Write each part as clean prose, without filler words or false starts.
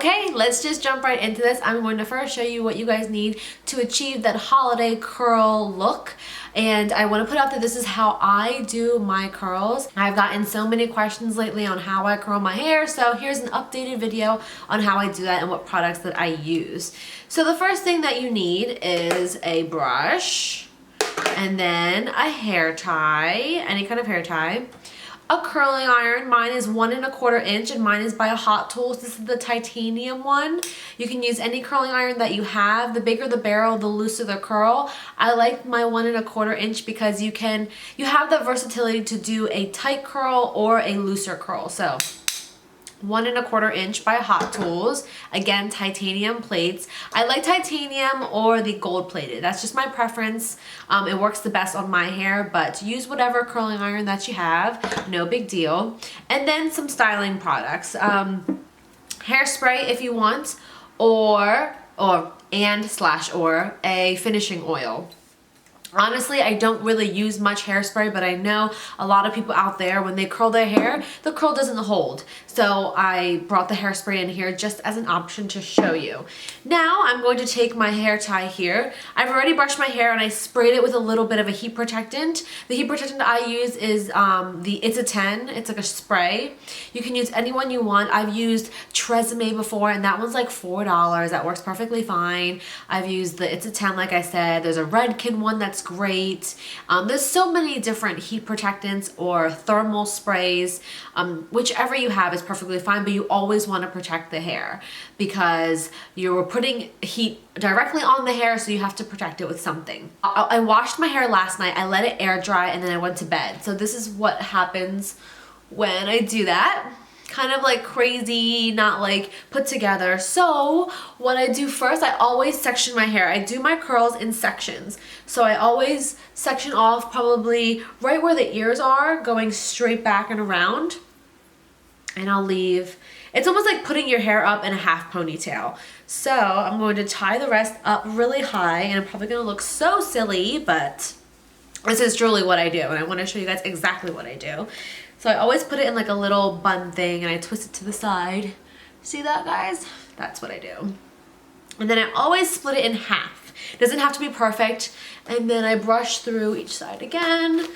Okay, let's just jump right into this. I'm going to first show you what you guys need to achieve that holiday curl look. And I want to put out that this is how I do my curls. I've gotten so many questions lately on how I curl my hair, so here's an updated video on how I do that and what products that I use. So the first thing that you need is a brush, and then a hair tie, any kind of hair tie. A curling iron. Mine is 1 1/4 inch and mine is by Hot Tools. This is the titanium one. You can use any curling iron that you have. The bigger the barrel, the looser the curl. I like my 1 1/4 inch because you have the versatility to do a tight curl or a looser curl. So 1 1/4 inch by Hot Tools. Again, titanium plates. I like titanium or the gold plated. That's just my preference. It works the best on my hair, but use whatever curling iron that you have. No big deal. And then some styling products. Hairspray if you want, or a finishing oil. Honestly, I don't really use much hairspray, but I know a lot of people out there, when they curl their hair, the curl doesn't hold. So I brought the hairspray in here just as an option to show you. Now I'm going to take my hair tie here. I've already brushed my hair and I sprayed it with a little bit of a heat protectant. The heat protectant I use is It's a 10. It's like a spray. You can use any one you want. I've used Tresemme before and that one's like $4. That works perfectly fine. I've used the It's a 10 like I said. There's a Redken one that's great. There's so many different heat protectants or thermal sprays. Whichever you have is perfectly fine, but you always want to protect the hair because you're putting heat directly on the hair, so you have to protect it with something. I washed my hair last night. I let it air dry and then I went to bed. So this is what happens when I do that. Kind of like crazy, not like put together. So what I do first, I always section my hair. I do my curls in sections. So I always section off probably right where the ears are, going straight back and around. And I'll leave, it's almost like putting your hair up in a half ponytail. So I'm going to tie the rest up really high, and I'm probably gonna look so silly, but this is truly what I do, and I want to show you guys exactly what I do. So I always put it in like a little bun thing and I twist it to the side. See that, guys? That's what I do. And then I always split it in half. It doesn't have to be perfect. And then I brush through each side again.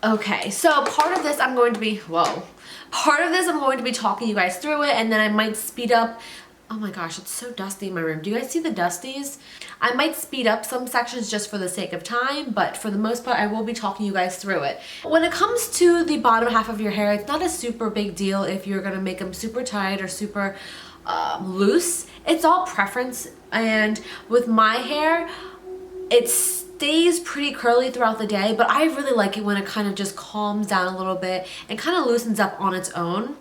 Okay, so part of this I'm going to be talking you guys through it, and then I might speed up. Oh my gosh, it's so dusty in my room. Do you guys see the dusties? I might speed up some sections just for the sake of time, but for the most part, I will be talking you guys through it. When it comes to the bottom half of your hair, it's not a super big deal if you're gonna make them super tight or super loose. It's all preference, and with my hair, it stays pretty curly throughout the day, but I really like it when it kind of just calms down a little bit and kind of loosens up on its own.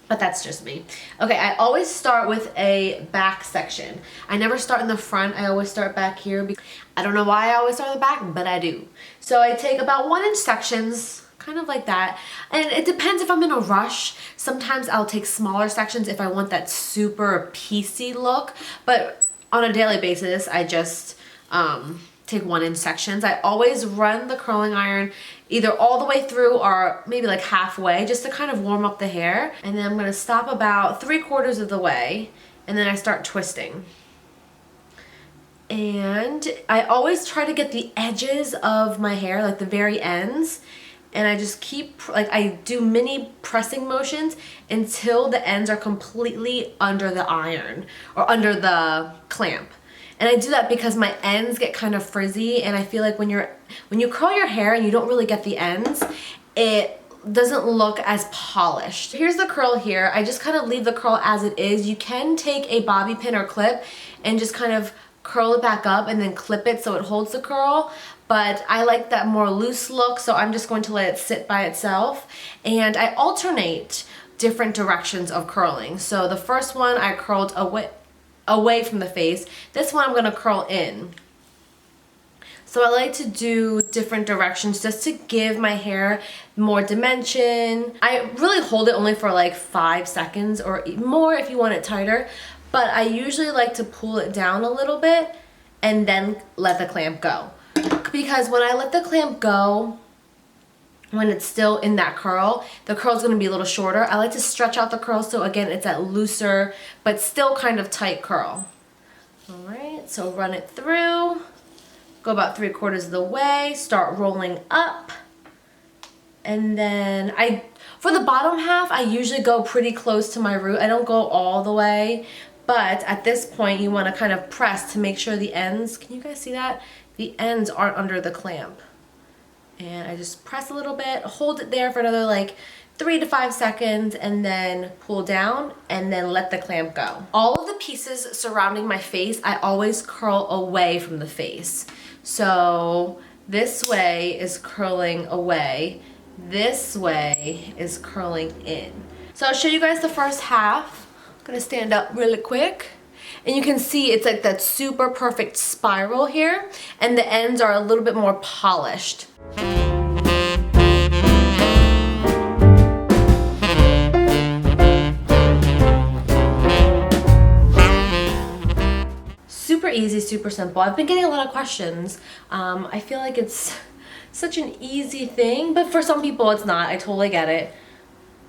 But that's just me. Okay, I always start with a back section. I never start in the front. I always start back here. I don't know why I always start in the back, but I do. So I take about 1 inch sections, kind of like that. And it depends if I'm in a rush. Sometimes I'll take smaller sections if I want that super piecey look. But on a daily basis, I just take 1 inch sections. I always run the curling iron either all the way through or maybe like halfway, just to kind of warm up the hair. And then I'm gonna stop about 3/4 of the way, and then I start twisting. And I always try to get the edges of my hair, like the very ends, and I just keep, like, I do mini pressing motions until the ends are completely under the iron or under the clamp. And I do that because my ends get kind of frizzy, and I feel like when you curl your hair and you don't really get the ends, it doesn't look as polished. Here's the curl here. I just kind of leave the curl as it is. You can take a bobby pin or clip and just kind of curl it back up and then clip it so it holds the curl. But I like that more loose look, so I'm just going to let it sit by itself. And I alternate different directions of curling. So the first one I curled away from the face. This one I'm gonna curl in. So I like to do different directions just to give my hair more dimension. I really hold it only for like 5 seconds or more if you want it tighter, but I usually like to pull it down a little bit and then let the clamp go. Because when I let the clamp go, when it's still in that curl, the curl's gonna be a little shorter. I like to stretch out the curl so again, it's that looser, but still kind of tight curl. All right, so run it through, go about 3/4 of the way, start rolling up. And then for the bottom half, I usually go pretty close to my root. I don't go all the way, but at this point you wanna kind of press to make sure the ends, can you guys see that? The ends aren't under the clamp. And I just press a little bit, hold it there for another like 3 to 5 seconds, and then pull down and then let the clamp go. All of the pieces surrounding my face, I always curl away from the face. So this way is curling away, this way is curling in. So I'll show you guys the first half. I'm gonna stand up really quick. And you can see it's like that super perfect spiral here, and the ends are a little bit more polished. Super easy, super simple. I've been getting a lot of questions. I feel like it's such an easy thing, but for some people it's not. I totally get it.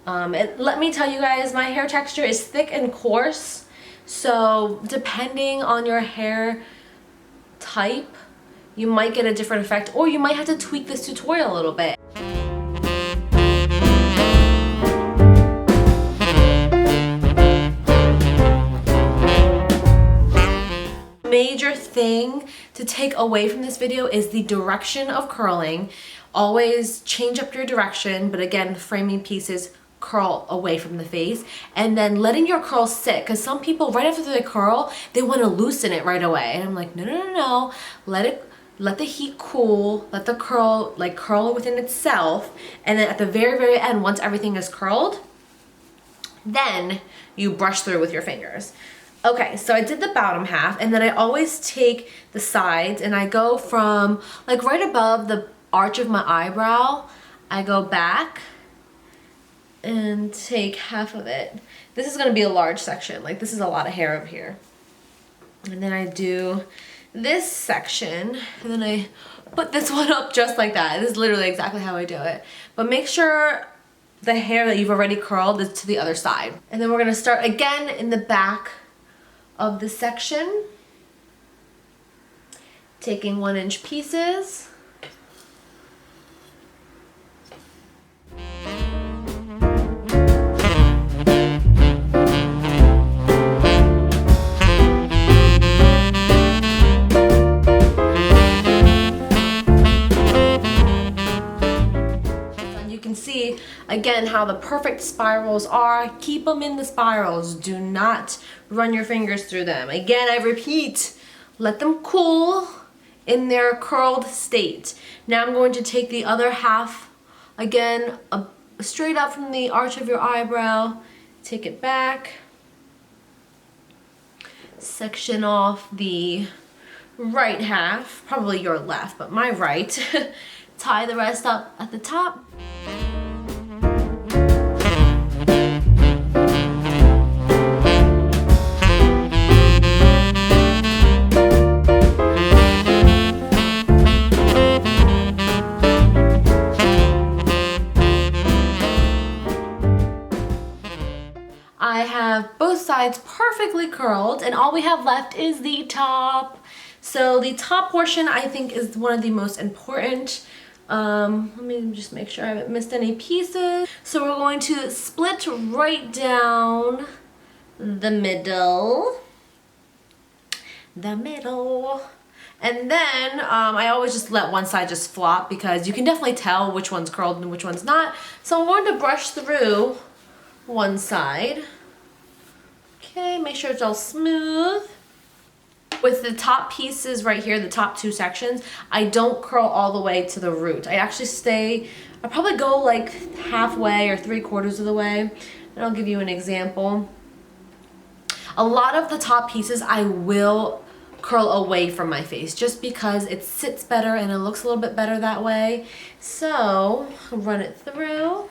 Let me tell you guys, my hair texture is thick and coarse. So depending on your hair type, you might get a different effect, or you might have to tweak this tutorial a little bit. Major thing to take away from this video is the direction of curling. Always change up your direction, but again, framing pieces curl away from the face, and then letting your curl sit, because some people right after they curl, they want to loosen it right away, and I'm like, no, let the heat cool, let the curl like curl within itself, and then at the very end, once everything is curled, then you brush through with your fingers. Okay, so I did the bottom half, and then I always take the sides and I go from like right above the arch of my eyebrow, I go back and take half of it. This is gonna be a large section, like this is a lot of hair over here. And then I do this section, and then I put this one up just like that. This is literally exactly how I do it. But make sure the hair that you've already curled is to the other side. And then we're gonna start again in the back of the section, taking 1-inch pieces. See again how the perfect spirals are. Keep them in the spirals. Do not run your fingers through them. Again, I repeat, let them cool in their curled state. Now I'm going to take the other half again, straight up from the arch of your eyebrow, take it back, section off the right half, probably your left, but my right. Tie the rest up at the top. I have both sides perfectly curled, and all we have left is the top. So the top portion I think is one of the most important. Let me just make sure I haven't missed any pieces. So we're going to split right down the middle. And then I always just let one side just flop, because you can definitely tell which one's curled and which one's not. So I'm going to brush through one side. Okay, make sure it's all smooth. With the top pieces right here, the top 2 sections, I don't curl all the way to the root. I actually I probably go like halfway or 3/4 of the way. And I'll give you an example. A lot of the top pieces I will curl away from my face just because it sits better and it looks a little bit better that way. So I'll run it through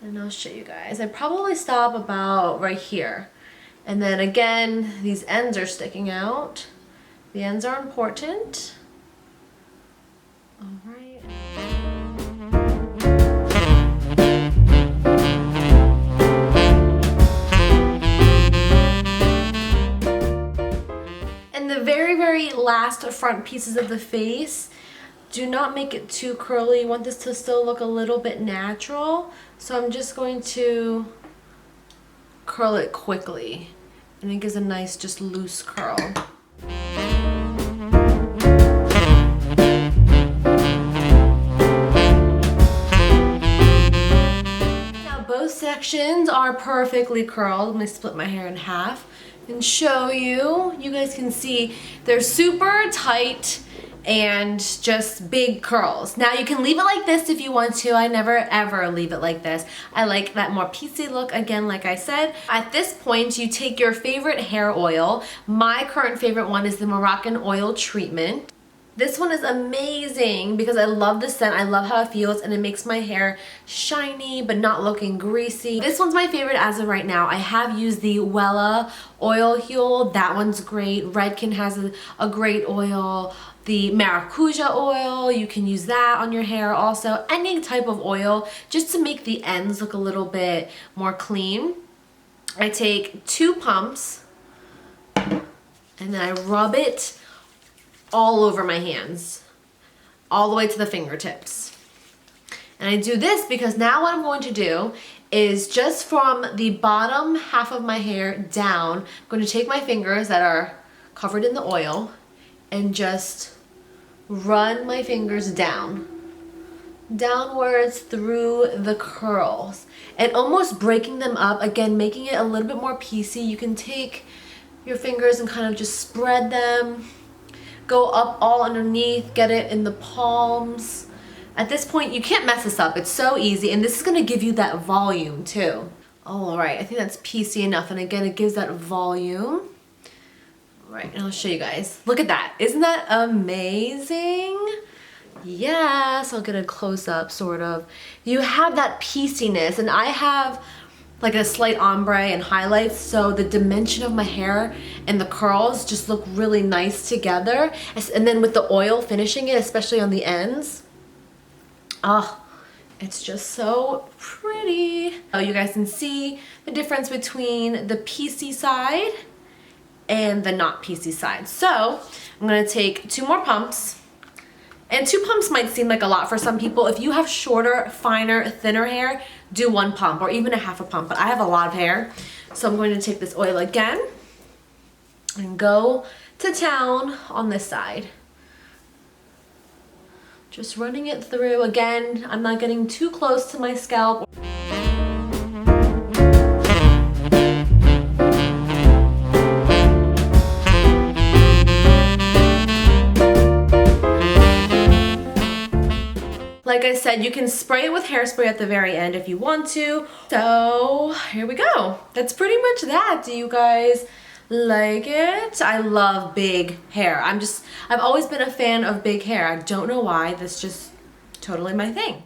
and I'll show you guys. I probably stop about right here. And then again, these ends are sticking out. The ends are important. All right. last front pieces of the face. Do not make it too curly. You want this to still look a little bit natural. So I'm just going to curl it quickly. And it gives a nice, just loose curl. Now both sections are perfectly curled. I'm gonna split my hair in half and show you. You guys can see they're super tight and just big curls. Now you can leave it like this if you want to. I never ever leave it like this. I like that more piecey look, again, like I said. At this point, you take your favorite hair oil. My current favorite one is the Moroccan Oil Treatment. This one is amazing because I love the scent, I love how it feels, and it makes my hair shiny but not looking greasy. This one's my favorite as of right now. I have used the Wella oil heel. That one's great. Redken has a great oil. The maracuja oil, you can use that on your hair also. Any type of oil, just to make the ends look a little bit more clean. I take 2 pumps and then I rub it all over my hands, all the way to the fingertips. And I do this because now what I'm going to do is just from the bottom half of my hair down, I'm going to take my fingers that are covered in the oil and just run my fingers downwards through the curls and almost breaking them up, again making it a little bit more piecey. You can take your fingers and kind of just spread them, go up all underneath, get it in the palms. At this point you can't mess this up, it's so easy, and this is going to give you that volume too. All right, I think that's piecey enough, and again it gives that volume. Right, and I'll show you guys. Look at that. Isn't that amazing? Yes, I'll get a close-up, sort of. You have that pieciness, and I have like a slight ombre and highlights, so the dimension of my hair and the curls just look really nice together. And then with the oil finishing it, especially on the ends, it's just so pretty. Oh, you guys can see the difference between the piecey side and the not piecey side. So I'm gonna take 2 more pumps, and 2 pumps might seem like a lot for some people. If you have shorter, finer, thinner hair, do 1 pump or even a half a pump, but I have a lot of hair, so I'm going to take this oil again and go to town on this side. Just running it through. Again, I'm not getting too close to my scalp. Like I said, you can spray it with hairspray at the very end if you want to. So here we go. That's pretty much that. Do you guys like it? I love big hair. I've always been a fan of big hair. I don't know why. That's just totally my thing.